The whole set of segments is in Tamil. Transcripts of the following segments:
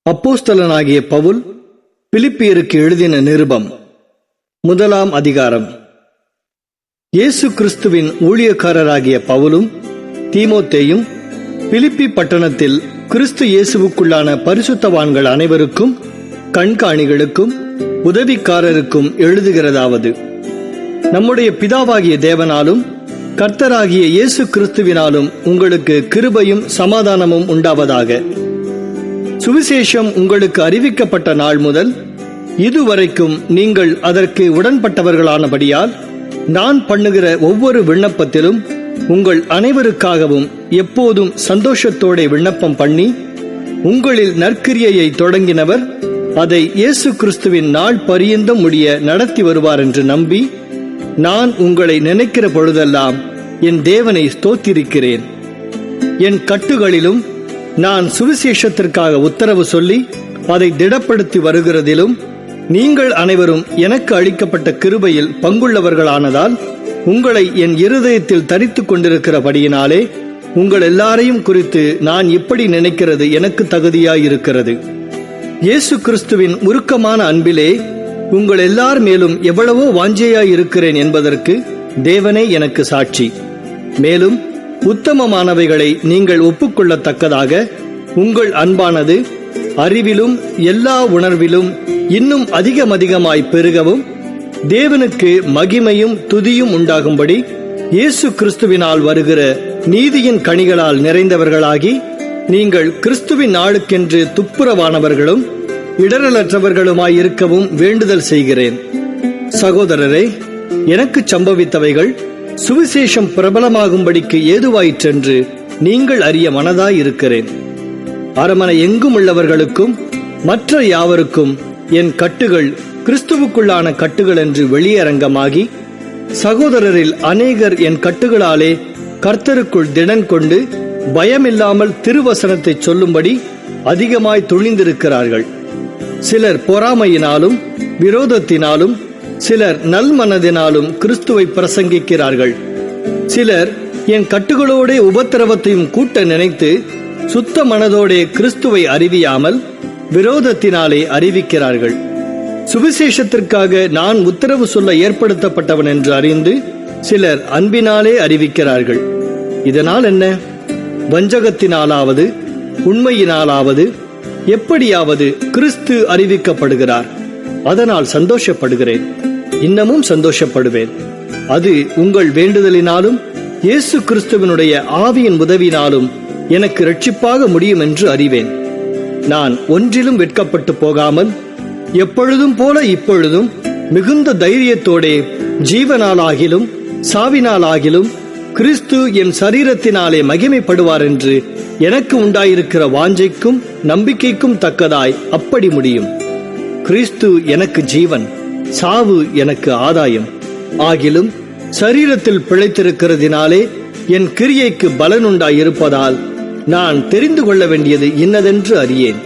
அப்போஸ்தலனாகிய பவுல் பிலிப்பியருக்கு எழுதின நிருபம் 1 அதிகாரம். இயேசு கிறிஸ்துவின் ஊழியக்காரராகிய பவுலும் தீமோத்தேயும் பிலிப்பி பட்டணத்தில் கிறிஸ்து இயேசுவுக்குள்ளான பரிசுத்தவான்கள் அனைவருக்கும் கண்காணிகளுக்கும் உதவிக்காரருக்கும் எழுதுகிறதாவது: நம்முடைய பிதாவாகிய தேவனாலும் கர்த்தராகிய இயேசு கிறிஸ்துவினாலும் உங்களுக்கு கிருபையும் சமாதானமும் உண்டாவதாக. சுவிசேஷம் உங்களுக்கு அறிவிக்கப்பட்ட நாள் முதல் இதுவரைக்கும் நீங்கள் அதற்கு உடன்பட்டவர்களானபடியால் நான் பண்ணுகிற ஒவ்வொரு விண்ணப்பத்திலும் உங்கள் அனைவருக்காகவும் எப்போதும் சந்தோஷத்தோടെ விண்ணப்பம் பண்ணி, உங்களில் நற்கிரியையை தொடங்கினவர் அதை இயேசு கிறிஸ்துவின் நாள் பரியந்தம் முடிய நடத்தி வருவார் என்று நம்பி, நான் உங்களை நினைக்கிற பொழுதெல்லாம் என் தேவனை ஸ்தோத்திரிக்கிறேன். என் கட்டுகளிலும் நான் சுவிசேஷத்திற்காக உத்தரவு சொல்லி அதை திடப்படுத்தி வருகிறதிலும் நீங்கள் அனைவரும் எனக்கு அளிக்கப்பட்ட கிருபையில் பங்குள்ளவர்களானதால் உங்களை என் இருதயத்தில் தரித்துக் கொண்டிருக்கிறபடியினாலே உங்கள் எல்லாரையும் குறித்து நான் இப்படி நினைக்கிறது எனக்கு தகுதியாயிருக்கிறது. இயேசு கிறிஸ்துவின் உருக்கமான அன்பிலே உங்கள் எல்லார் மேலும் எவ்வளவோ வாஞ்சையாயிருக்கிறேன் என்பதற்கு தேவனே எனக்கு சாட்சி. மேலும் உத்தமமானவைகளை நீங்கள் ஒப்புக்கொள்ளத்தக்கதாக உங்கள் அன்பானது அறிவிலும் எல்லா உணர்விலும் இன்னும் அதிகமாய் பெருகவும், தேவனுக்கு மகிமையும் துதியும் உண்டாகும்படி இயேசு கிறிஸ்துவினால் வருகிற நீதியின் கனிகளால் நிறைந்தவர்களாகி, நீங்கள் கிறிஸ்துவின் நாளுக்கென்று துப்புரவானவர்களும் இடரலற்றவர்களுமாயிருக்கவும் வேண்டுதல் செய்கிறேன். சகோதரரே, எனக்கு சம்பவித்தவைகள் சுவிசேஷம் பிரபலமாகும்படிக்கு ஏதுவாயிற்றென்று நீங்கள் அறிய மனதாயிருக்கிறேன். அரமனை எங்கும் உள்ளவர்களுக்கும் மற்ற யாவருக்கும் என் கட்டுகள் கிறிஸ்துவுக்குள்ளான கட்டுகள் என்று வெளியரங்கமாகி, சகோதரரில் அநேகர் என் கட்டுகளாலே கர்த்தருக்குள் திடன் கொண்டு பயமில்லாமல் திருவசனத்தை சொல்லும்படி அதிகமாய் துணிந்திருக்கிறார்கள். சிலர் பொறாமையினாலும் விரோதத்தினாலும், சிலர் நல்மனதினாலும் கிறிஸ்துவை பிரசங்கிக்கிறார்கள். சிலர் என் கட்டுகளோட உபத்திரவத்தையும் கூட்ட நினைத்து சுத்த மனதோட கிறிஸ்துவை அறிவியாமல் விரோதத்தினாலே அறிவிக்கிறார்கள். சுவிசேஷத்திற்காக நான் உத்தரவு சொல்ல ஏற்படுத்தப்பட்டவன் என்று அறிந்து சிலர் அன்பினாலே அறிவிக்கிறார்கள். இதனால் என்ன? வஞ்சகத்தினாலாவது உண்மையினாலாவது எப்படியாவது கிறிஸ்து அறிவிக்கப்படுகிறார். அதனால் சந்தோஷப்படுகிறேன், இன்னமும் சந்தோஷப்படுவேன். அது உங்கள் வேண்டுதலினாலும் இயேசு கிறிஸ்துவினுடைய ஆவியின் உதவினாலும் எனக்கு இரட்சிப்பாக முடியும் என்று அறிவேன். நான் ஒன்றிலும் வெட்கப்பட்டு போகாமல் எப்பொழுதும் போல இப்பொழுதும் மிகுந்த தைரியத்தோடே ஜீவனாலாகிலும் சாவினாலாகிலும் கிறிஸ்து என் சரீரத்தினாலே மகிமைப்படுவார் என்று எனக்கு உண்டாயிருக்கிற வாஞ்சைக்கும் நம்பிக்கைக்கும் தக்கதாய் அப்படி முடியும். கிறிஸ்து எனக்கு ஜீவன், சாவு எனக்கு ஆதாயம். ஆகிலும் சரீரத்தில் பிழைத்திருக்கிறதினாலே என் கிரியைக்கு பலனுண்டாயிருப்பதால் நான் தெரிந்து கொள்ள வேண்டியது இன்னதென்று அறியேன்.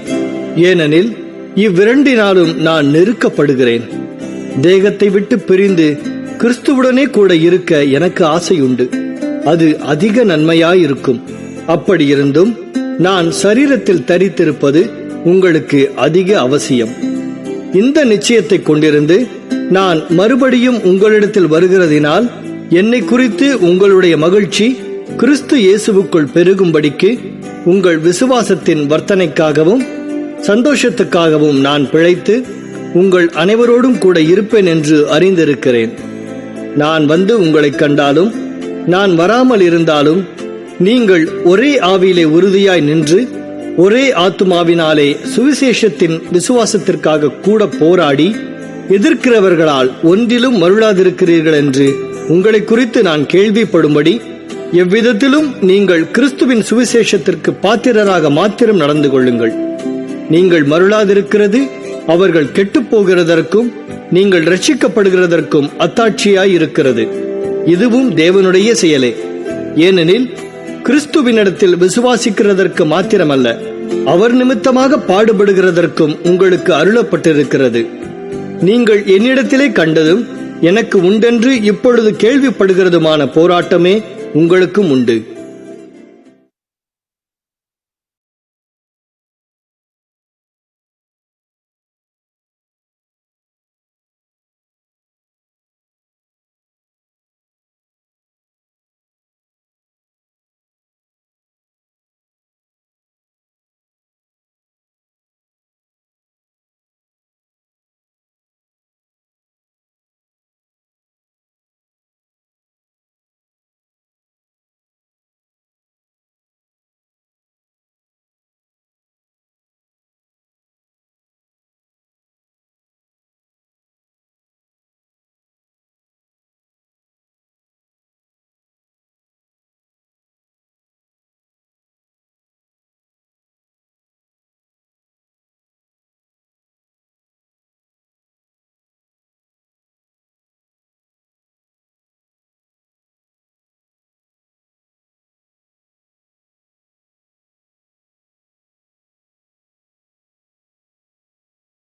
ஏனெனில் இவ்விரண்டினாலும் நான் நெருக்கப்படுகிறேன். தேகத்தை விட்டு பிரிந்து கிறிஸ்துவுடனே கூட இருக்க எனக்கு ஆசையுண்டு. அது அதிக நன்மையாயிருக்கும். அப்படியிருந்தும் நான் சரீரத்தில் தரித்திருப்பது உங்களுக்கு அதிக அவசியம். இந்த நிச்சயத்தை கொண்டிருந்து நான் மறுபடியும் உங்களிடத்தில் வருகிறதினால் என்னை குறித்து உங்களுடைய மகிழ்ச்சி கிறிஸ்து இயேசுவுக்குள் பெருகும்படிக்கு உங்கள் விசுவாசத்தின் வர்த்தனைக்காகவும் சந்தோஷத்துக்காகவும் நான் பிழைத்து உங்கள் அனைவரோடும் கூட இருப்பேன் என்று அறிந்திருக்கிறேன். நான் வந்து உங்களை கண்டாலும் நான் வராமல் இருந்தாலும் நீங்கள் ஒரே ஆவியிலே உறுதியாய் நின்று ஒரே ஆத்துமாவினாலே சுவிசேஷத்தின் விசுவாசத்திற்காக கூட போராடி எதிர்க்கிறவர்களால் ஒன்றிலும் மருளாதிருக்கிறீர்கள் என்று உங்களை குறித்து நான் கேள்விப்படும்படி எவ்விதத்திலும் நீங்கள் கிறிஸ்துவின் சுவிசேஷத்திற்கு பாத்திரராக மாத்திரம் நடந்து கொள்ளுங்கள். நீங்கள் மருளாதிருக்கிறது அவர்கள் கெட்டுப்போகிறதற்கும் நீங்கள் ரட்சிக்கப்படுகிறதற்கும் அத்தாட்சியாயிருக்கிறது. இதுவும் தேவனுடைய செயலே. ஏனெனில் கிறிஸ்துவினிடத்தில் விசுவாசிக்கிறதற்கு மாத்திரமல்ல, அவர் நிமித்தமாக பாடுபடுகிறதற்கும் உங்களுக்கு அருளப்பட்டிருக்கிறது. நீங்கள் என்னிடத்திலே கண்டதும் எனக்கு உண்டென்று இப்பொழுது கேள்விப்படுகிறதுமான போராட்டமே உங்களுக்கும் உண்டு.